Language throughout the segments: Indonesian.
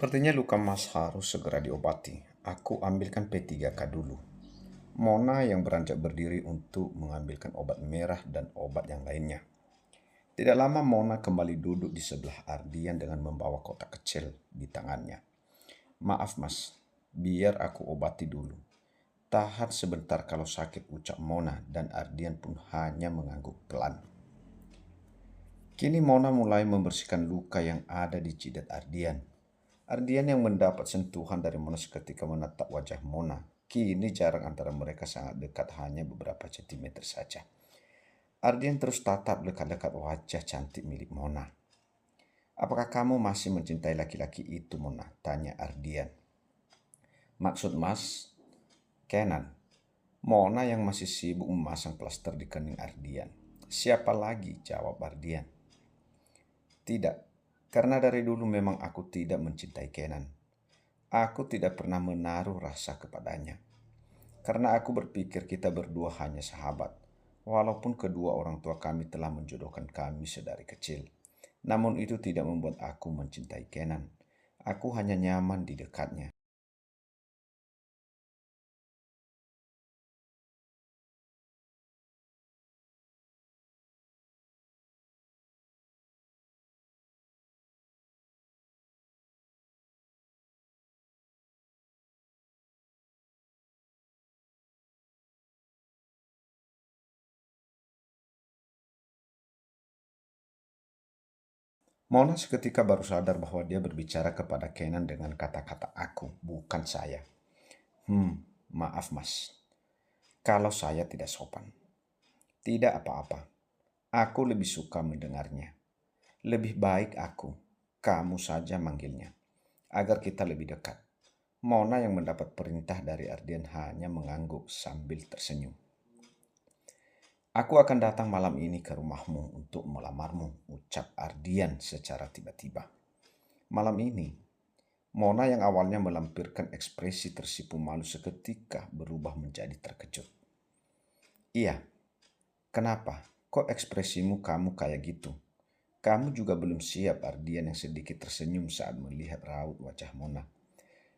Sepertinya luka Mas harus segera diobati. Aku ambilkan P3K dulu. Mona yang beranjak berdiri untuk mengambilkan obat merah dan obat yang lainnya. Tidak lama Mona kembali duduk di sebelah Ardian dengan membawa kotak kecil di tangannya. Maaf Mas, biar aku obati dulu. Tahan sebentar kalau sakit, ucap Mona, dan Ardian pun hanya mengangguk pelan. Kini Mona mulai membersihkan luka yang ada di jidat Ardian. Ardian yang mendapat sentuhan dari Mona seketika menatap wajah Mona. Kini jarak antara mereka sangat dekat, hanya beberapa sentimeter saja. Ardian terus tatap dekat-dekat wajah cantik milik Mona. Apakah kamu masih mencintai laki-laki itu, Mona? Tanya Ardian. Maksud Mas, Kenan. Mona yang masih sibuk memasang plaster di kening Ardian. Siapa lagi? Jawab Ardian. Tidak, karena dari dulu memang aku tidak mencintai Kenan. Aku tidak pernah menaruh rasa kepadanya. Karena aku berpikir kita berdua hanya sahabat. Walaupun kedua orang tua kami telah menjodohkan kami sedari kecil. Namun itu tidak membuat aku mencintai Kenan. Aku hanya nyaman di dekatnya. Mona seketika baru sadar bahwa dia berbicara kepada Kenan dengan kata-kata aku, bukan saya. Maaf mas, kalau saya tidak sopan. Tidak apa-apa, aku lebih suka mendengarnya. Lebih baik kamu saja manggilnya, agar kita lebih dekat. Mona yang mendapat perintah dari Ardian hanya mengangguk sambil tersenyum. Aku akan datang malam ini ke rumahmu untuk melamarmu, ucap Ardian secara tiba-tiba. Malam ini, Mona yang awalnya melampirkan ekspresi tersipu malu seketika berubah menjadi terkejut. Iya, kenapa? Kok ekspresimu kamu kayak gitu? Kamu juga belum siap, Ardian yang sedikit tersenyum saat melihat raut wajah Mona.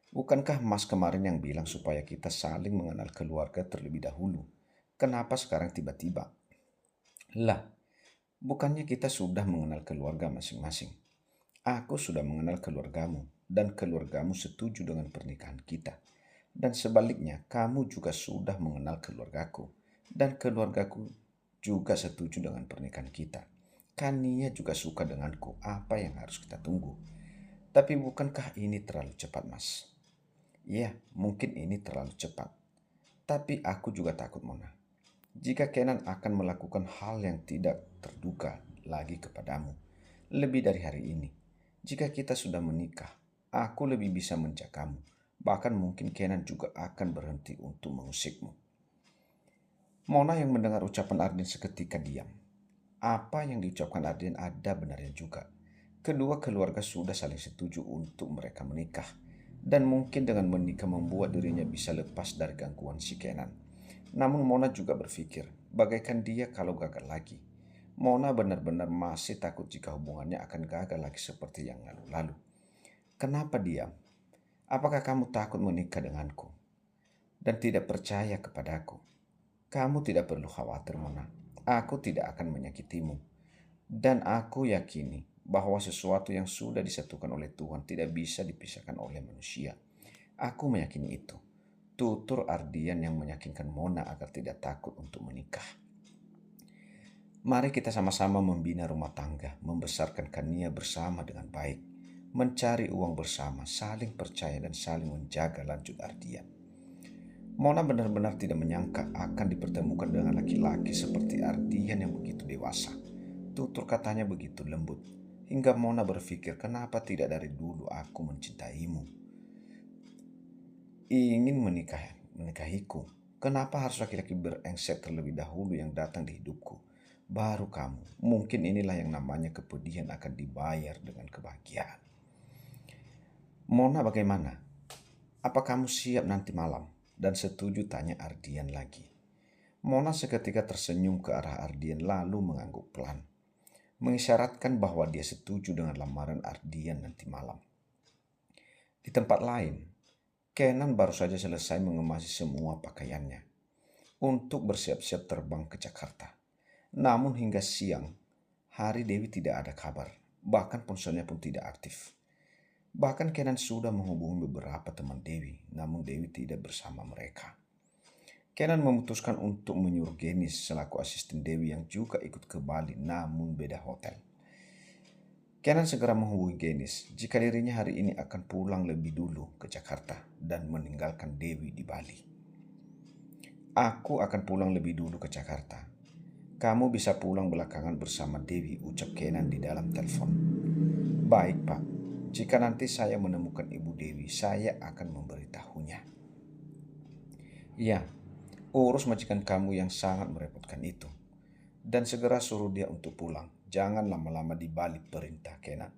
Bukankah Mas kemarin yang bilang supaya kita saling mengenal keluarga terlebih dahulu? Kenapa sekarang tiba-tiba? Lah, bukannya kita sudah mengenal keluarga masing-masing? Aku sudah mengenal keluargamu, dan keluargamu setuju dengan pernikahan kita. Dan sebaliknya, kamu juga sudah mengenal keluargaku, dan keluargaku juga setuju dengan pernikahan kita. Kan Nia juga suka denganku, apa yang harus kita tunggu? Tapi bukankah ini terlalu cepat, Mas? Iya, mungkin ini terlalu cepat. Tapi aku juga takut, Mona. Jika Kenan akan melakukan hal yang tidak terduga lagi kepadamu, lebih dari hari ini. Jika kita sudah menikah, aku lebih bisa menjagamu. Bahkan mungkin Kenan juga akan berhenti untuk mengusikmu. Mona yang mendengar ucapan Ardin seketika diam. Apa yang diucapkan Ardin ada benarnya juga. Kedua keluarga sudah saling setuju untuk mereka menikah. Dan mungkin dengan menikah membuat dirinya bisa lepas dari gangguan si Kenan. Namun Mona juga berpikir, bagaikan dia kalau gagal lagi. Mona benar-benar masih takut jika hubungannya akan gagal lagi seperti yang lalu-lalu. Kenapa diam? Apakah kamu takut menikah denganku dan tidak percaya kepadaku? Kamu tidak perlu khawatir, Mona. Aku tidak akan menyakitimu. Dan aku yakini bahwa sesuatu yang sudah disatukan oleh Tuhan tidak bisa dipisahkan oleh manusia. Aku meyakini itu. Tutur Ardian yang meyakinkan Mona agar tidak takut untuk menikah. Mari kita sama-sama membina rumah tangga, membesarkan Kania bersama dengan baik, mencari uang bersama, saling percaya dan saling menjaga, lanjut Ardian. Mona benar-benar tidak menyangka akan dipertemukan dengan laki-laki seperti Ardian yang begitu dewasa. Tutur katanya begitu lembut, hingga Mona berpikir kenapa tidak dari dulu aku mencintaimu. Ingin menikahiku. Kenapa harus laki-laki berengsek terlebih dahulu yang datang di hidupku? Baru kamu. Mungkin inilah yang namanya kepedihan akan dibayar dengan kebahagiaan. Mona bagaimana? Apa kamu siap nanti malam? Dan setuju, tanya Ardian lagi. Mona seketika tersenyum ke arah Ardian lalu mengangguk pelan, mengisyaratkan bahwa dia setuju dengan lamaran Ardian nanti malam. Di tempat lain, Kenan baru saja selesai mengemasi semua pakaiannya untuk bersiap-siap terbang ke Jakarta. Namun hingga siang hari Dewi tidak ada kabar, bahkan ponselnya pun tidak aktif. Bahkan Kenan sudah menghubungi beberapa teman Dewi, namun Dewi tidak bersama mereka. Kenan memutuskan untuk menyuruh Genis selaku asisten Dewi yang juga ikut ke Bali namun beda hotel. Kenan segera menghubungi Genis jika dirinya hari ini akan pulang lebih dulu ke Jakarta dan meninggalkan Dewi di Bali. Aku akan pulang lebih dulu ke Jakarta. Kamu bisa pulang belakangan bersama Dewi, ucap Kenan di dalam telepon. Baik Pak, jika nanti saya menemukan Ibu Dewi, saya akan memberitahunya. Ya, urus majikan kamu yang sangat merepotkan itu. Dan segera suruh dia untuk pulang. Jangan lama-lama di Bali, perintah Kenan.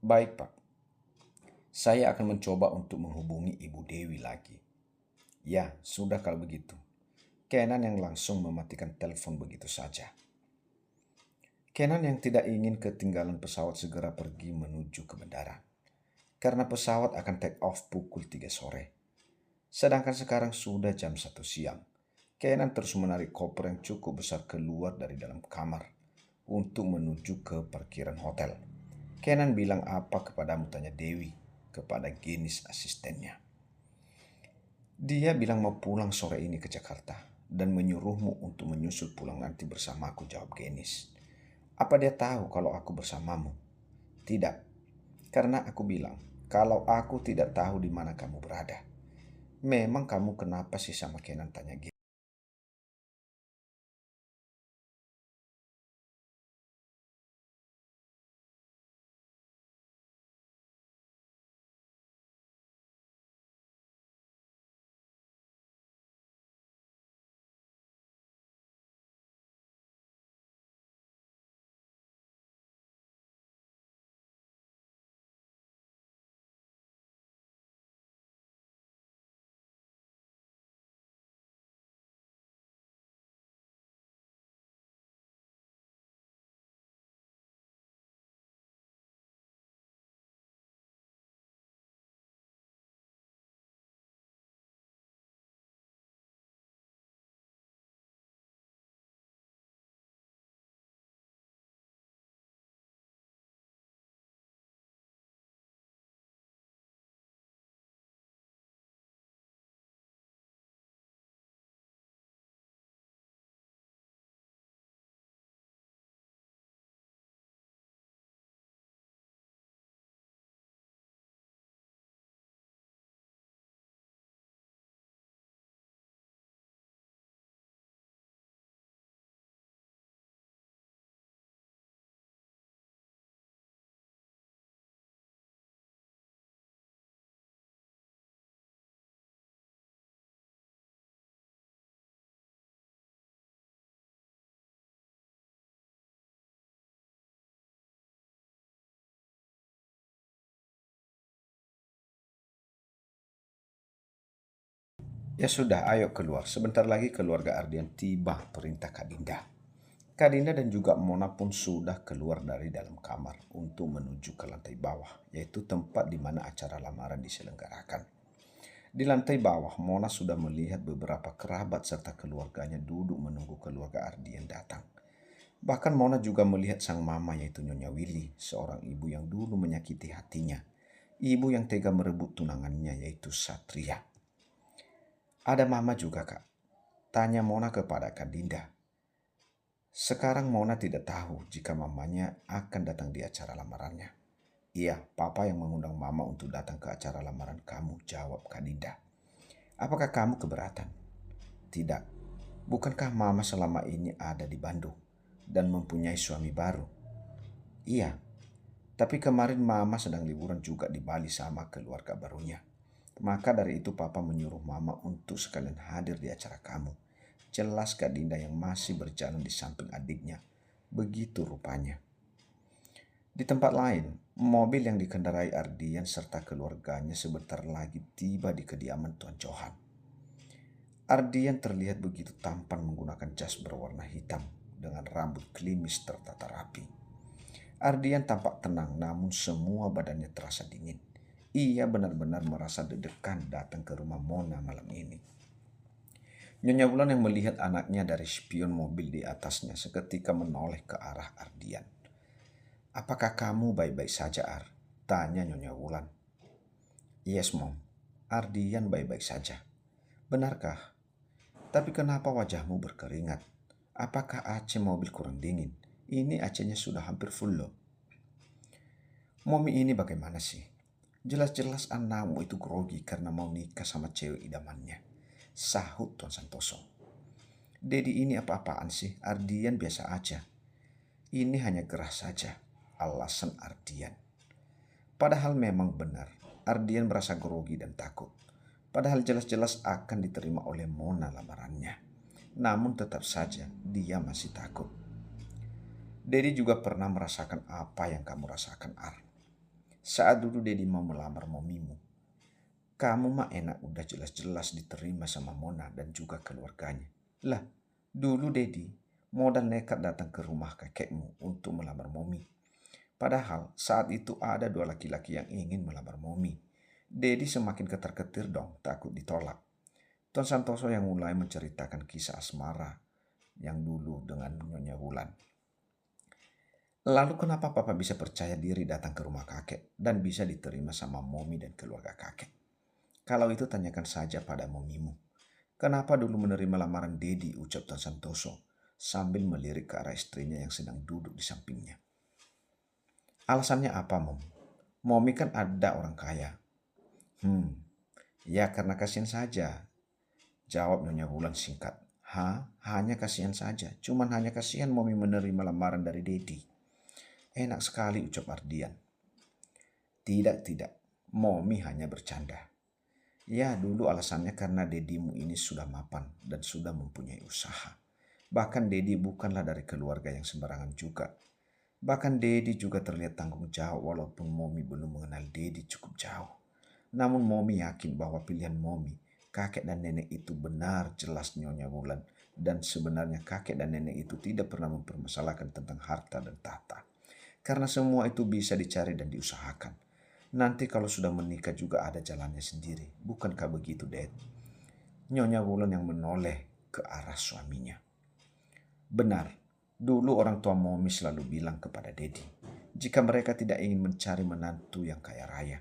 Baik Pak, saya akan mencoba untuk menghubungi Ibu Dewi lagi. Ya, sudah kalau begitu. Kenan yang langsung mematikan telepon begitu saja. Kenan yang tidak ingin ketinggalan pesawat segera pergi menuju ke bandara. Karena pesawat akan take off pukul 3 sore. Sedangkan sekarang sudah jam 1 siang. Kenan terus menarik koper yang cukup besar keluar dari dalam kamar untuk menuju ke parkiran hotel. Kenan bilang apa kepadamu, tanya Dewi kepada Genis asistennya. Dia bilang mau pulang sore ini ke Jakarta dan menyuruhmu untuk menyusul pulang nanti bersamaku, jawab Genis. Apa dia tahu kalau aku bersamamu? Tidak, karena aku bilang kalau aku tidak tahu di mana kamu berada. Memang kamu kenapa sih sama Kenan, tanya Genis. Ya sudah, ayo keluar. Sebentar lagi keluarga Ardian tiba, perintah Kak Dinda. Kak Dinda dan juga Mona pun sudah keluar dari dalam kamar untuk menuju ke lantai bawah, yaitu tempat di mana acara lamaran diselenggarakan. Di lantai bawah, Mona sudah melihat beberapa kerabat serta keluarganya duduk menunggu keluarga Ardian datang. Bahkan Mona juga melihat sang mama, yaitu Nyonya Willy, seorang ibu yang dulu menyakiti hatinya. Ibu yang tega merebut tunangannya, yaitu Satria. Ada mama juga, Kak, tanya Mona kepada Kak Dinda. Sekarang Mona tidak tahu jika mamanya akan datang di acara lamarannya. Iya, papa yang mengundang mama untuk datang ke acara lamaran kamu, jawab Kak Dinda. Apakah kamu keberatan? Tidak. Bukankah mama selama ini ada di Bandung dan mempunyai suami baru? Iya, tapi kemarin mama sedang liburan juga di Bali sama keluarga barunya. Maka dari itu papa menyuruh mama untuk sekalian hadir di acara kamu. Jelas Kak Dinda yang masih berjalan di samping adiknya. Begitu rupanya. Di tempat lain, mobil yang dikendarai Ardian serta keluarganya sebentar lagi tiba di kediaman Tuan Johan. Ardian terlihat begitu tampan menggunakan jas berwarna hitam dengan rambut klimis tertata rapi. Ardian tampak tenang namun semua badannya terasa dingin. Ia benar-benar merasa deg-degan datang ke rumah Mona malam ini. Nyonya Wulan yang melihat anaknya dari spion mobil di atasnya seketika menoleh ke arah Ardian. "Apakah kamu baik-baik saja, Ar?" tanya Nyonya Wulan. "Yes, Mom. Ardian baik-baik saja." "Benarkah? Tapi kenapa wajahmu berkeringat? Apakah AC mobil kurang dingin? Ini AC-nya sudah hampir full loh." "Momi ini bagaimana sih? Jelas-jelas anakmu itu grogi karena mau nikah sama cewek idamannya," sahut Tuan Santoso. "Dedi ini apa-apaan sih? Ardian biasa aja." "Ini hanya gerah saja," alasan Ardian. Padahal memang benar, Ardian merasa grogi dan takut. Padahal jelas-jelas akan diterima oleh Mona lamarannya. Namun tetap saja dia masih takut. "Dedi juga pernah merasakan apa yang kamu rasakan, Ar. Saat dulu Dedi mau melamar momimu. Kamu mah enak udah jelas-jelas diterima sama Mona dan juga keluarganya. Lah, dulu Dedi modal nekat datang ke rumah kakekmu untuk melamar momi. Padahal saat itu ada 2 laki-laki yang ingin melamar momi. Dedi semakin ketar-ketir dong, takut ditolak." Tuan Santoso yang mulai menceritakan kisah asmara yang dulu dengan Nyonya Wulan. "Lalu kenapa Papa bisa percaya diri datang ke rumah kakek dan bisa diterima sama momi dan keluarga kakek? Kalau itu tanyakan saja pada momimu. Kenapa dulu menerima lamaran Dedi?" ucap Tuan Santoso sambil melirik ke arah istrinya yang sedang duduk di sampingnya. "Alasannya apa, Mom? Momi kan ada orang kaya." Ya karena kasihan saja," jawab Nyonya Wulan singkat. Hanya kasihan saja. Cuman hanya kasihan momi menerima lamaran dari Dedi." "Enak sekali," ucap Ardian. Tidak. Momi hanya bercanda. Ya dulu alasannya karena dedimu ini sudah mapan dan sudah mempunyai usaha. Bahkan Dedi bukanlah dari keluarga yang sembarangan juga. Bahkan Dedi juga terlihat tanggung jawab walaupun Momi belum mengenal Dedi cukup jauh. Namun Momi yakin bahwa pilihan Momi, kakek dan nenek itu benar jelas Nyonya Wulan. Dan sebenarnya kakek dan nenek itu tidak pernah mempermasalahkan tentang harta dan tahta. Karena semua itu bisa dicari dan diusahakan. Nanti kalau sudah menikah juga ada jalannya sendiri. Bukankah begitu, Dad? Nyonya Wulan yang menoleh ke arah suaminya. "Benar, dulu orang tua Momi selalu bilang kepada Dedi, jika mereka tidak ingin mencari menantu yang kaya raya,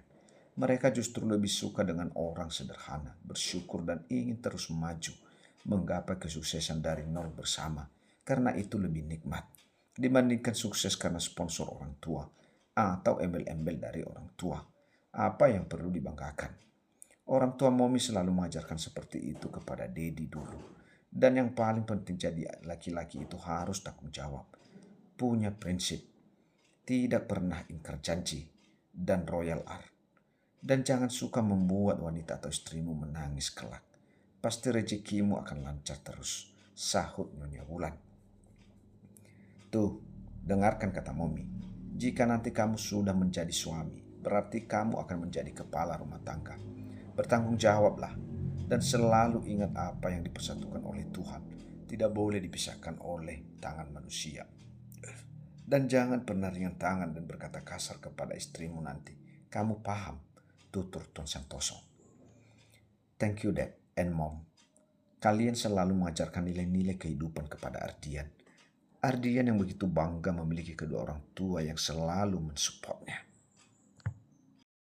mereka justru lebih suka dengan orang sederhana, bersyukur dan ingin terus maju, menggapai kesuksesan dari nol bersama, karena itu lebih nikmat dibandingkan sukses karena sponsor orang tua atau embel-embel dari orang tua. Apa yang perlu dibanggakan? Orang tua Momi selalu mengajarkan seperti itu kepada Dedi dulu. Dan yang paling penting jadi laki-laki itu harus tanggung jawab, punya prinsip, tidak pernah ingkar janji, dan royal art. Dan jangan suka membuat wanita atau istrimu menangis kelak. Pasti rezekimu akan lancar terus," sahut Nyonya Wulan. "Tuh, dengarkan kata Momi. Jika nanti kamu sudah menjadi suami, berarti kamu akan menjadi kepala rumah tangga. Bertanggung jawablah dan selalu ingat apa yang dipersatukan oleh Tuhan tidak boleh dipisahkan oleh tangan manusia. Dan jangan pernah ringan tangan dan berkata kasar kepada istrimu nanti. Kamu paham?" tutur Tuan Santoso. "Thank you, Dad and Mom. Kalian selalu mengajarkan nilai-nilai kehidupan kepada Ardian. Ardian yang begitu bangga memiliki kedua orang tua yang selalu mensupportnya."